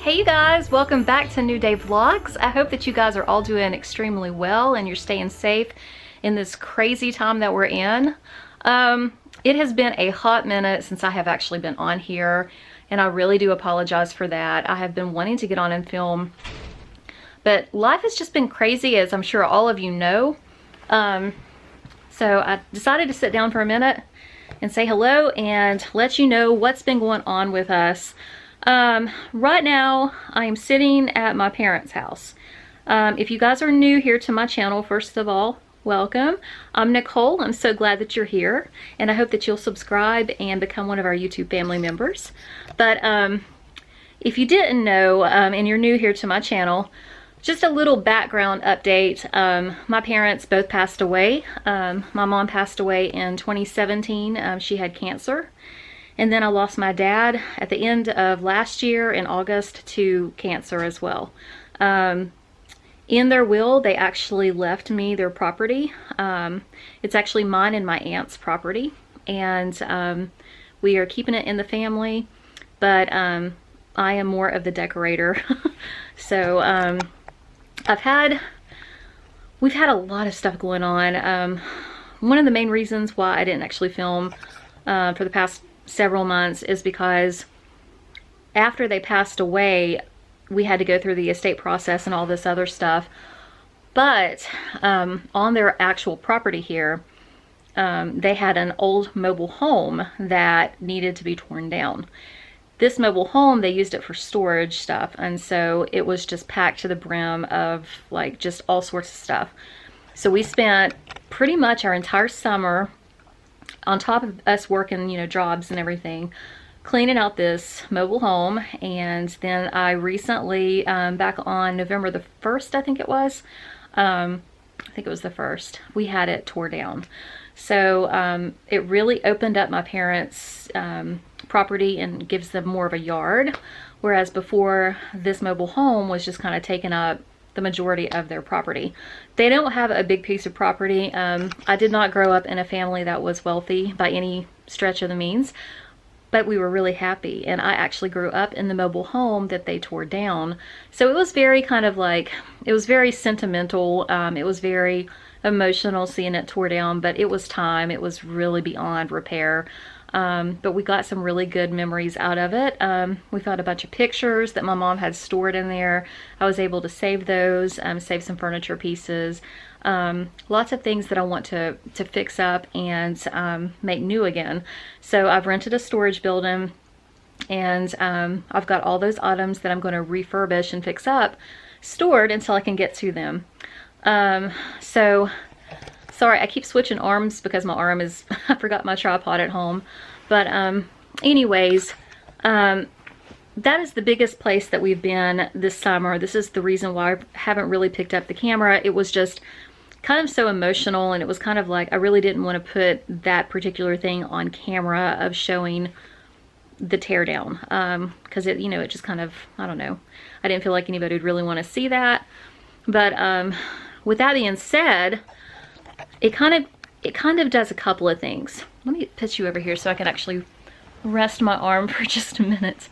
Hey you guys, welcome back to New Day Vlogs. I hope that you guys are all doing extremely well and you're staying safe in this crazy time that we're in. It has been a hot minute since I have actually been on here, and I really do apologize for that. I have been wanting to get on and film, but life has just been crazy, as I'm sure all of you know. So I decided to sit down for a minute and say hello and let you know what's been going on with us. Right now I am sitting at my parents' house. If you guys are new here to my channel, first of all, welcome. I'm Nicole. I'm so glad that you're here, and I hope that you'll subscribe and become one of our YouTube family members. But if you didn't know, and you're new here to my channel, just a little background update. My parents both passed away. My mom passed away in 2017. She had cancer. And then I lost my dad at the end of last year in August to cancer as well. In their will, they actually left me their property. It's actually mine and my aunt's property. And we are keeping it in the family. But I am more of the decorator. So we've had a lot of stuff going on. One of the main reasons why I didn't actually film for the past several months is because after they passed away, we had to go through the estate process and all this other stuff. But on their actual property here, they had an old mobile home that needed to be torn down. This mobile home, they used it for storage stuff, and so it was just packed to the brim of like just all sorts of stuff. So we spent pretty much our entire summer, on top of us working, jobs and everything, cleaning out this mobile home. And then I recently, back on November the 1st, I think it was the 1st, we had it tore down. So it really opened up my parents' property and gives them more of a yard, whereas before, this mobile home was just kind of taking up the majority of their property. They don't have a big piece of property. I did not grow up in a family that was wealthy by any stretch of the means, but we were really happy, and I actually grew up in the mobile home that they tore down. So it was very it was very sentimental. It was very emotional seeing it tore down, but it was time. It was really beyond repair. But we got some really good memories out of it. We found a bunch of pictures that my mom had stored in there. I was able to save those, save some furniture pieces, lots of things that I want to fix up and make new again. So I've rented a storage building, and I've got all those items that I'm going to refurbish and fix up stored until I can get to them. So sorry, I keep switching arms because my arm is, I forgot my tripod at home. But anyways, that is the biggest place that we've been this summer. This is the reason why I haven't really picked up the camera. It was just kind of so emotional, and it was kind of like I really didn't want to put that particular thing on camera of showing the teardown, because it just kind of, I don't know, I didn't feel like anybody would really want to see that. But with that being said, it kind of does a couple of things. Let me pitch you over here so I can actually rest my arm for just a minute.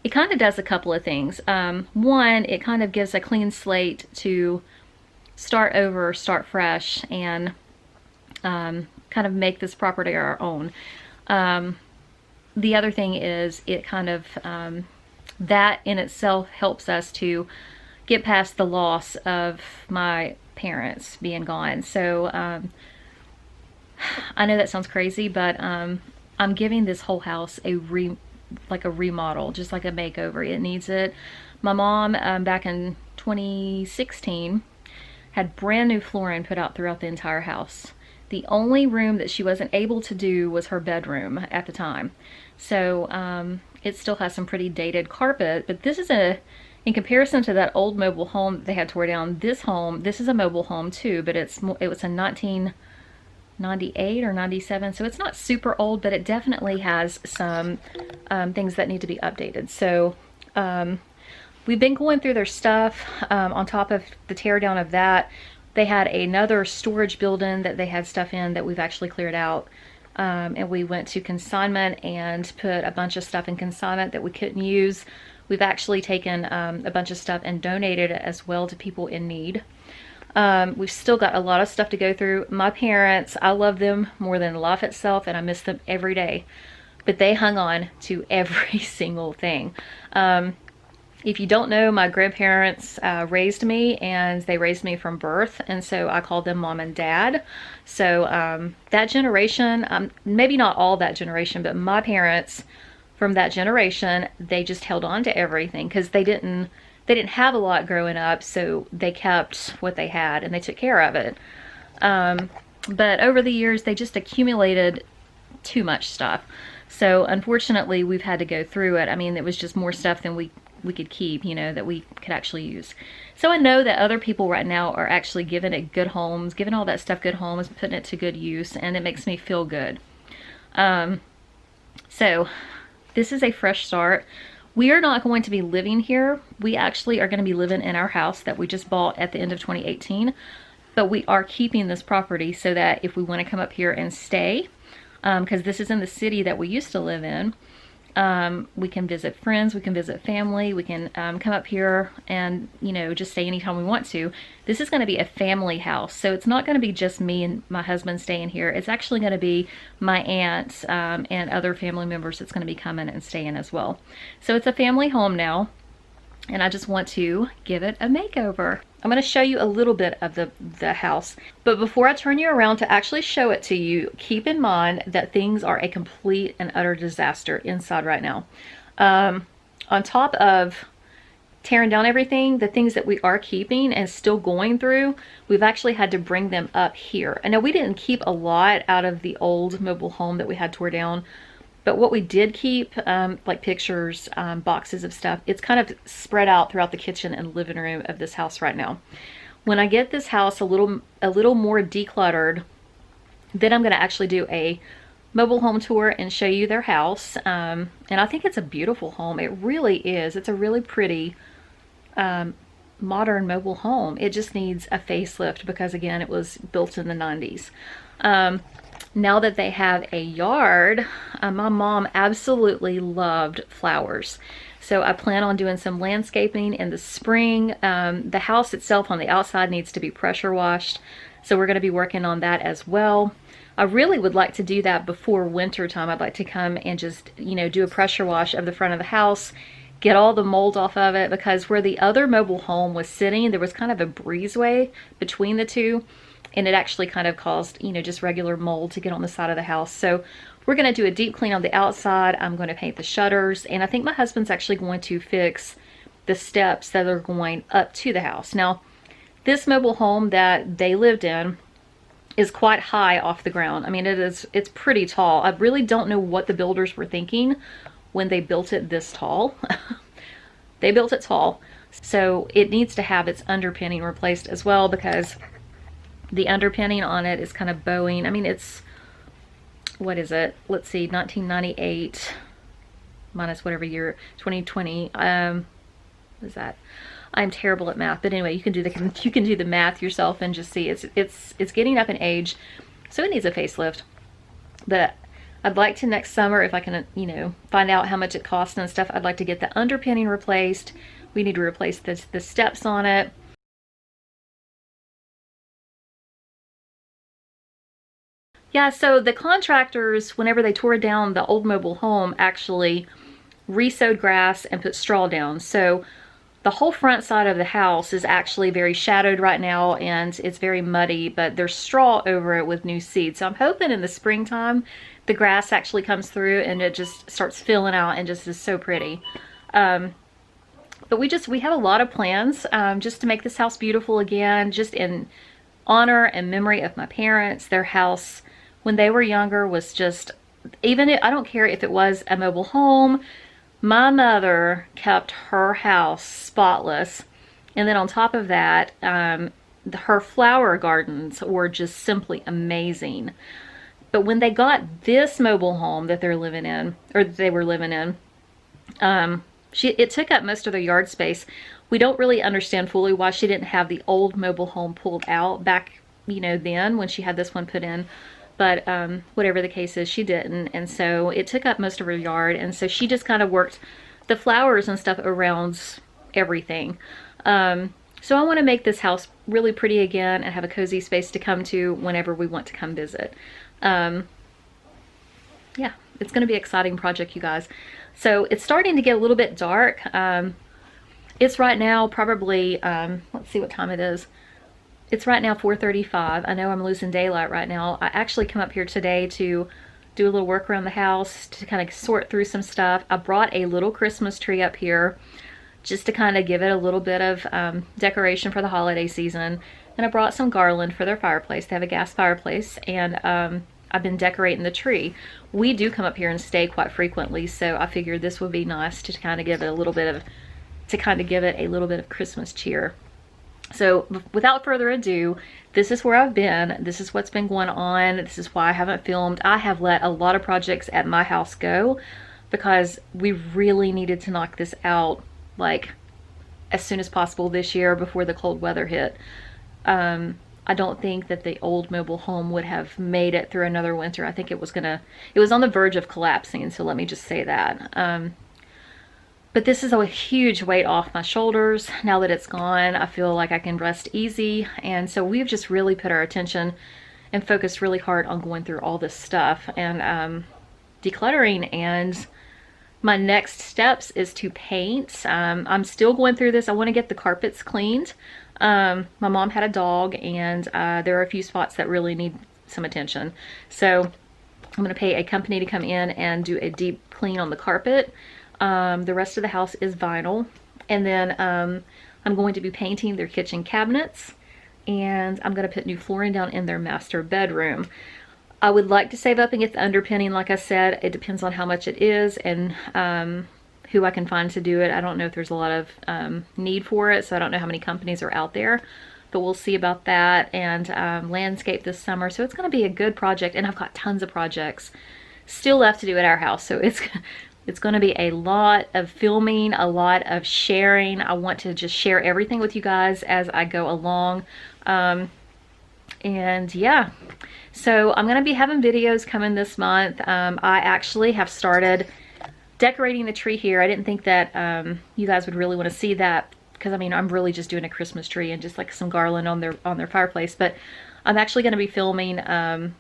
It kind of does a couple of things. One, it kind of gives a clean slate to start over, start fresh, and kind of make this property our own. The other thing is it kind of, that in itself helps us to get past the loss of my parents being gone. So I know that sounds crazy, but I'm giving this whole house a remodel, just like a makeover. It needs it. My mom back in 2016 had brand new flooring put out throughout the entire house. The only room that she wasn't able to do was her bedroom at the time. So it still has some pretty dated carpet, but this is in comparison to that old mobile home that they had tore down, this is a mobile home too, but it was a 1998 or 97, so it's not super old, but it definitely has some things that need to be updated. So we've been going through their stuff. On top of the tear down of that, they had another storage building that they had stuff in that we've actually cleared out. And we went to consignment and put a bunch of stuff in consignment that we couldn't use. We've actually taken a bunch of stuff and donated it as well to people in need. We've still got a lot of stuff to go through. My parents, I love them more than life itself, and I miss them every day. But they hung on to every single thing. If you don't know, my grandparents raised me, and they raised me from birth, and so I called them mom and dad. So that generation, maybe not all that generation, but my parents from that generation, they just held on to everything because they didn't have a lot growing up, so they kept what they had and they took care of it. But over the years, they just accumulated too much stuff. So unfortunately, we've had to go through it. I mean, it was just more stuff than we could keep, you know, that we could actually use. So I know that other people right now are actually giving it good homes, giving all that stuff good homes, putting it to good use, and it makes me feel good. So this is a fresh start. We are not going to be living here. We actually are going to be living in our house that we just bought at the end of 2018. But we are keeping this property so that if we want to come up here and stay, because this is in the city that we used to live in, we can visit friends, we can visit family, we can come up here and, you know, just stay anytime we want to. This is going to be a family house, so it's not going to be just me and my husband staying here. It's actually going to be my aunt and other family members that's going to be coming and staying as well. So it's a family home now, and I just want to give it a makeover. I'm going to show you a little bit of the house, but before I turn you around to actually show it to you, keep in mind that things are a complete and utter disaster inside right now. On top of tearing down everything, the things that we are keeping and still going through, we've actually had to bring them up here. I know we didn't keep a lot out of the old mobile home that we had tore down, but what we did keep, like pictures, boxes of stuff, it's kind of spread out throughout the kitchen and living room of this house right now. When I get this house a little more decluttered, then I'm going to actually do a mobile home tour and show you their house. And I think it's a beautiful home. It really is. It's a really pretty modern mobile home. It just needs a facelift because, again, it was built in the 90s. Now that they have a yard, my mom absolutely loved flowers. So I plan on doing some landscaping in the spring. The house itself on the outside needs to be pressure washed, so we're going to be working on that as well. I really would like to do that before winter time. I'd like to come and just, you know, do a pressure wash of the front of the house, get all the mold off of it, because where the other mobile home was sitting, there was kind of a breezeway between the two. And it actually kind of caused, you know, just regular mold to get on the side of the house. So we're going to do a deep clean on the outside. I'm going to paint the shutters. And I think my husband's actually going to fix the steps that are going up to the house. Now, this mobile home that they lived in is quite high off the ground. I mean, it's pretty tall. I really don't know what the builders were thinking when they built it this tall. They built it tall. So it needs to have its underpinning replaced as well, because the underpinning on it is kind of bowing. I mean, it's, what is it? Let's see, 1998 minus whatever year, 2020. What is that? I'm terrible at math, but anyway, you can do the math yourself and just see it's getting up in age, so it needs a facelift. But I'd like to next summer, if I can, you know, find out how much it costs and stuff, I'd like to get the underpinning replaced. We need to replace the steps on it. Yeah, so the contractors, whenever they tore down the old mobile home, actually re-sowed grass and put straw down. So the whole front side of the house is actually very shadowed right now, and it's very muddy, but there's straw over it with new seed. So I'm hoping in the springtime the grass actually comes through and it just starts filling out and just is so pretty. But we have a lot of plans just to make this house beautiful again, just in honor and memory of my parents. Their house when they were younger was just, I don't care if it was a mobile home, my mother kept her house spotless. And then on top of that, her flower gardens were just simply amazing. But when they got this mobile home that they're living in, or they were living in, it took up most of their yard space. We don't really understand fully why she didn't have the old mobile home pulled out back, you know, then when she had this one put in. But whatever the case is, she didn't. And so it took up most of her yard. And so she just kind of worked the flowers and stuff around everything. So I want to make this house really pretty again and have a cozy space to come to whenever we want to come visit. Yeah, it's going to be an exciting project, you guys. So it's starting to get a little bit dark. It's right now probably, let's see what time it is. It's right now 4:35. I know I'm losing daylight right now. I actually come up here today to do a little work around the house, to kind of sort through some stuff. I brought a little Christmas tree up here just to kind of give it a little bit of decoration for the holiday season. And I brought some garland for their fireplace. They have a gas fireplace, and I've been decorating the tree. We do come up here and stay quite frequently, so I figured this would be nice to kind of give it a little bit of Christmas cheer. So without further ado, this is where I've been. This is what's been going on. This is why I haven't filmed. I have let a lot of projects at my house go because we really needed to knock this out like as soon as possible this year before the cold weather hit. I don't think that the old mobile home would have made it through another winter. I think it was on the verge of collapsing, so let me just say that. But this is a huge weight off my shoulders. Now that it's gone, I feel like I can rest easy. And so we've just really put our attention and focused really hard on going through all this stuff and decluttering. And my next steps is to paint. I'm still going through this. I want to get the carpets cleaned. My mom had a dog, and there are a few spots that really need some attention. So I'm going to pay a company to come in and do a deep clean on the carpet. The rest of the house is vinyl. And then I'm going to be painting their kitchen cabinets, and I'm going to put new flooring down in their master bedroom. I would like to save up and get the underpinning. Like I said, it depends on how much it is and who I can find to do it. I don't know if there's a lot of need for it, so I don't know how many companies are out there, but we'll see about that. And landscape this summer. So it's going to be a good project, and I've got tons of projects still left to do at our house. So it's going to be a lot of filming, a lot of sharing. I want to just share everything with you guys as I go along. And yeah, so I'm going to be having videos coming this month. I actually have started decorating the tree here. I didn't think that you guys would really want to see that, because I mean, I'm really just doing a Christmas tree and just like some garland on their fireplace. But I'm actually going to be filming a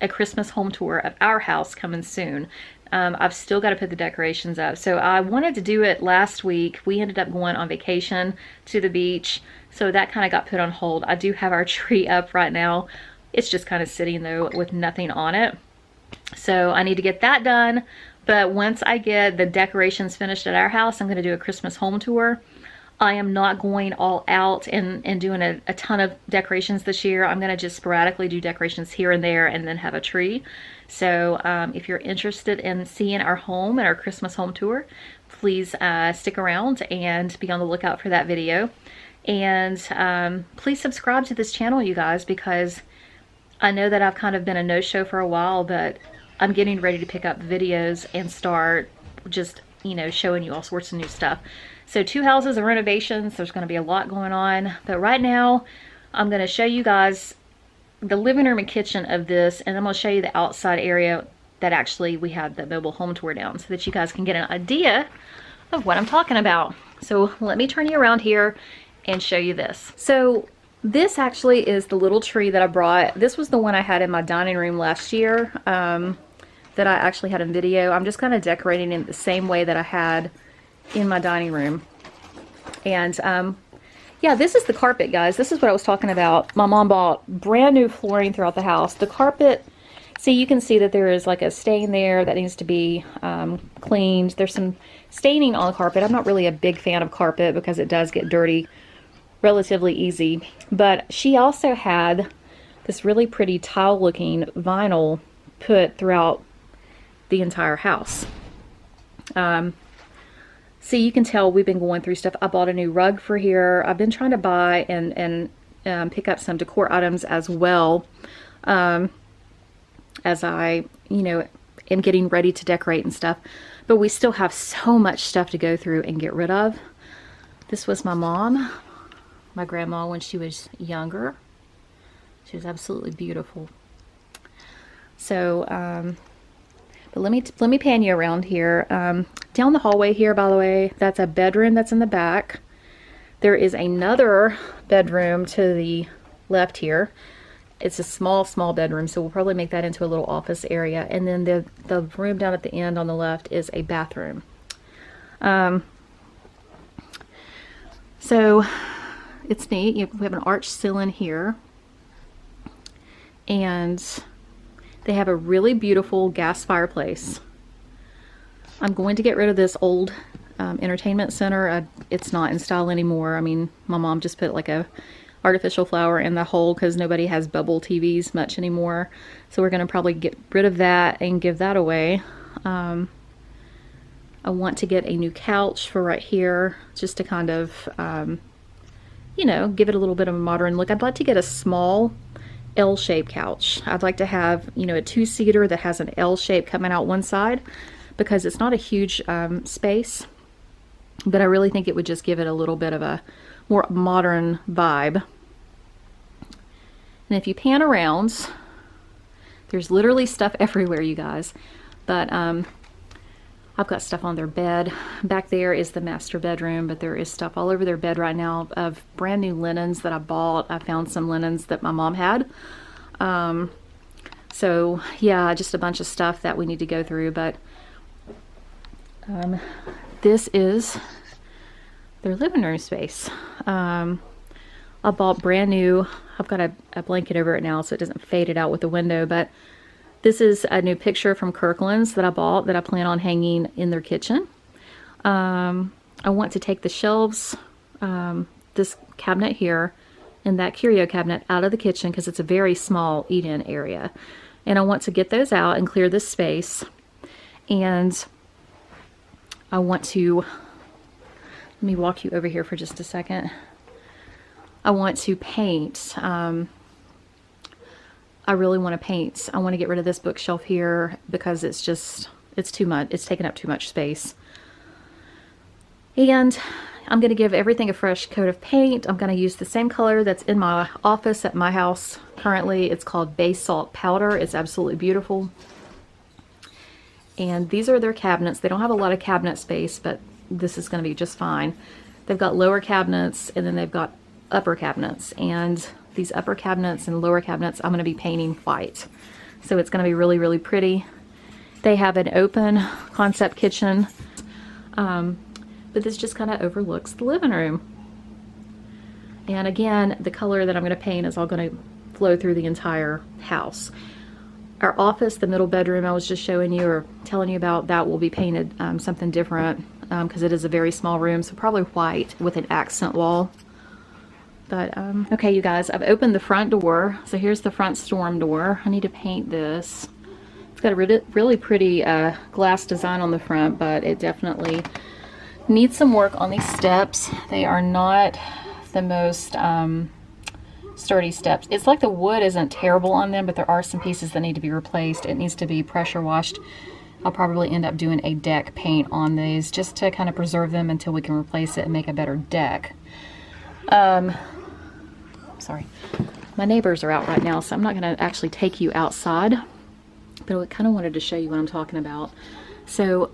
Christmas home tour of our house coming soon. I've still got to put the decorations up. So I wanted to do it last week. We ended up going on vacation to the beach, so that kind of got put on hold. I do have our tree up right now. It's just kind of sitting though with nothing on it. So I need to get that done. But once I get the decorations finished at our house, I'm going to do a Christmas home tour. I am not going all out and doing a ton of decorations this year. I'm going to just sporadically do decorations here and there and then have a tree. So if you're interested in seeing our home and our Christmas home tour, please stick around and be on the lookout for that video. And please subscribe to this channel, you guys, because I know that I've kind of been a no-show for a while, but I'm getting ready to pick up videos and start just, you know, showing you all sorts of new stuff. So 2 houses of renovations, there's going to be a lot going on. But right now, I'm going to show you guys the living room and kitchen of this, and I'm going to show you the outside area that actually we had the mobile home tour down, so that you guys can get an idea of what I'm talking about. So let me turn you around here and show you this. So this actually is the little tree that I brought. This was the one I had in my dining room last year that I actually had in video. I'm just kind of decorating it the same way that I had in my dining room. And yeah, this is the carpet, guys. This is what I was talking about. My mom bought brand new flooring throughout the house. The carpet, see, you can see that there is like a stain there that needs to be cleaned. There's some staining on the carpet. I'm not really a big fan of carpet because it does get dirty relatively easy. But she also had this really pretty tile looking vinyl put throughout the entire house. See, you can tell we've been going through stuff. I bought a new rug for here. I've been trying to buy and pick up some decor items as well, as I, you know, am getting ready to decorate and stuff. But we still have so much stuff to go through and get rid of. This was my mom, my grandma, when she was younger. She was absolutely beautiful. So, but let me pan you around here. Down the hallway here, by the way, that's a bedroom that's in the back. There is another bedroom to the left here. It's a small bedroom, so we'll probably make that into a little office area. And then the room down at the end on the left is a bathroom. So it's neat. We have an arched ceiling here. And they have a really beautiful gas fireplace. I'm going to get rid of this old entertainment center. It's not in style anymore. I mean, my mom just put like a artificial flower in the hole because nobody has bubble TVs much anymore. So we're going to probably get rid of that and give that away. I want to get a new couch for right here just to kind of, you know, give it a little bit of a modern look. I'd like to get a small L-shaped couch. I'd like to have, you know, a two-seater that has an L shape coming out one side because it's not a huge space, but I really think it would just give it a little bit of a more modern vibe. And if you pan around, there's literally stuff everywhere, you guys. But I've got stuff on their bed. Back there is the master bedroom, but there is stuff all over their bed right now of brand new linens that I bought. I found some linens that my mom had. So yeah, just a bunch of stuff that we need to go through, but this is their living room space. I bought brand new, I've got a blanket over it now so it doesn't fade it out with the window, but this is a new picture from Kirkland's that I bought that I plan on hanging in their kitchen. I want to take the shelves, this cabinet here and that curio cabinet out of the kitchen because it's a very small eat-in area. And I want to get those out and clear this space. And I want to, let me walk you over here for just a second. I want to paint. I really want to paint. I want to get rid of this bookshelf here because it's just, it's too much. It's taking up too much space. And I'm going to give everything a fresh coat of paint. I'm going to use the same color that's in my office at my house currently. It's called Basalt Powder. It's absolutely beautiful. And these are their cabinets. They don't have a lot of cabinet space, but this is going to be just fine. They've got lower cabinets and then they've got upper cabinets. And these upper cabinets and lower cabinets I'm going to be painting white. So it's going to be really, really pretty. They have an open concept kitchen. But this just kind of overlooks the living room. And again, the color that I'm going to paint is all going to flow through the entire house. Our office, the middle bedroom I was just showing you or telling you about, that will be painted something different because it is a very small room, so probably white with an accent wall. But okay, you guys, I've opened the front door. So here's the front storm door. I need to paint this. It's got a really pretty glass design on the front, but it definitely needs some work on these steps. They are not the most sturdy steps. It's like the wood isn't terrible on them, but there are some pieces that need to be replaced. It needs to be pressure washed. I'll probably end up doing a deck paint on these just to kind of preserve them until we can replace it and make a better deck. Sorry, my neighbors are out right now, so I'm not going to actually take you outside, but I kind of wanted to show you what I'm talking about. So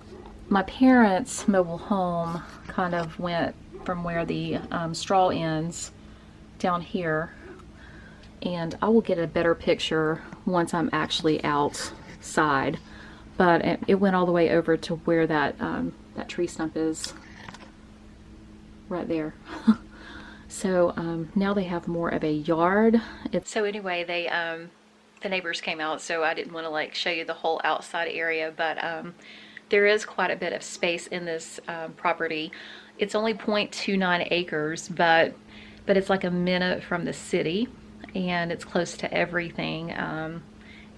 my parents' mobile home kind of went from where the straw ends down here, and I will get a better picture once I'm actually outside, but it went all the way over to where that that tree stump is right there. So now they have more of a yard. So anyway, they the neighbors came out, so I didn't want to like show you the whole outside area, but there is quite a bit of space in this property. It's only 0.29 acres, but it's like a minute from the city, and it's close to everything.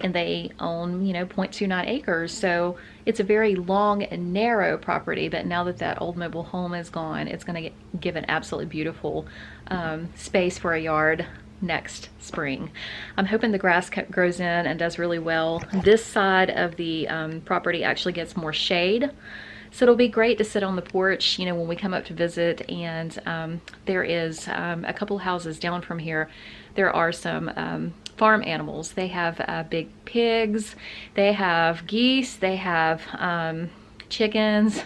And they own, you know, 0.29 acres, so it's a very long and narrow property. But now that that old mobile home is gone, it's going to give an absolutely beautiful space for a yard next spring. I'm hoping the grass grows in and does really well. This side of the property actually gets more shade, so it'll be great to sit on the porch, you know, when we come up to visit. And there is a couple houses down from here, there are some farm animals. They have big pigs, they have geese, they have chickens,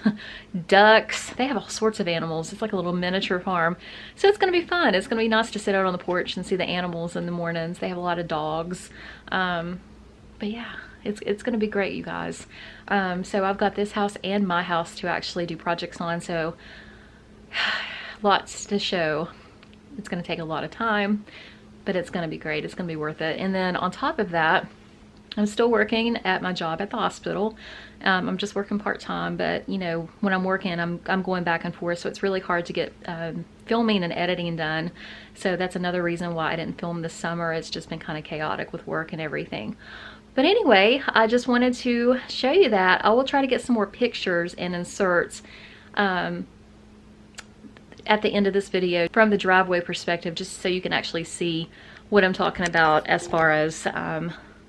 ducks. They have all sorts of animals. It's like a little miniature farm. So it's going to be fun. It's going to be nice to sit out on the porch and see the animals in the mornings. They have a lot of dogs. But yeah, it's going to be great, you guys. So I've got this house and my house to actually do projects on. So lots to show. It's going to take a lot of time, but it's going to be great. It's going to be worth it. And then on top of that, I'm still working at my job at the hospital. I'm just working part-time, but you know, when I'm working, I'm going back and forth, so it's really hard to get filming and editing done. So that's another reason why I didn't film this summer. It's just been kind of chaotic with work and everything. But anyway, I just wanted to show you that. I will try to get some more pictures and inserts at the end of this video from the driveway perspective, just so you can actually see what I'm talking about as far as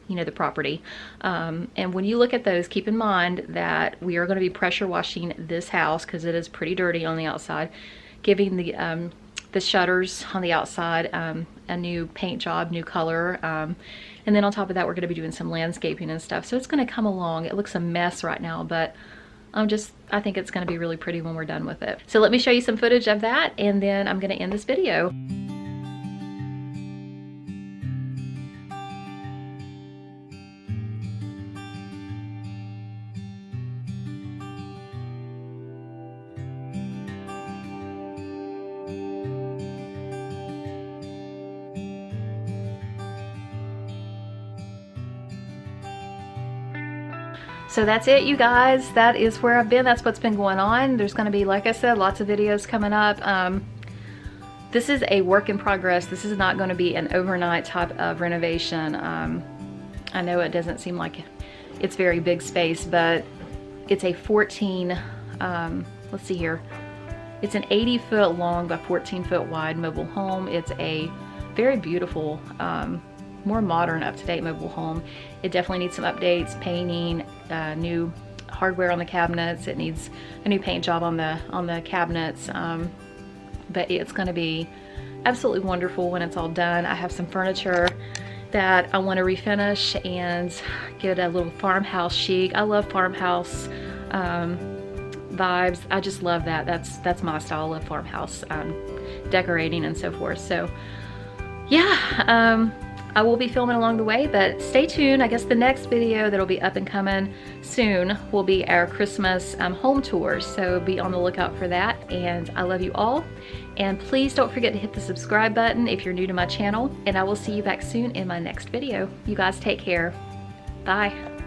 you know, the property. And when you look at those, keep in mind that we are going to be pressure washing this house because it is pretty dirty on the outside, giving the shutters on the outside a new paint job, new color, and then on top of that we're going to be doing some landscaping and stuff. So it's going to come along. It looks a mess right now, but I think it's going to be really pretty when we're done with it. So let me show you some footage of that, and then I'm going to end this video. So that's it, you guys. That is where I've been. That's what's been going on. There's going to be, like I said, lots of videos coming up. This is a work in progress. This is not going to be an overnight type of renovation. I know it doesn't seem like it's very big space, but it's a 14, let's see here. It's an 80-foot long by 14-foot wide mobile home. It's a very beautiful, more modern, up-to-date mobile home. It definitely needs some updates, painting, new hardware on the cabinets. It needs a new paint job on the cabinets, but it's going to be absolutely wonderful when it's all done. I have some furniture that I want to refinish and get a little farmhouse chic. I love farmhouse vibes. I just love that. That's my style of farmhouse decorating and so forth. So yeah, I will be filming along the way, but stay tuned. I guess the next video that'll be up and coming soon will be our Christmas home tour, so be on the lookout for that. And I love you all, and please don't forget to hit the subscribe button if you're new to my channel, and I will see you back soon in my next video. You guys take care. Bye.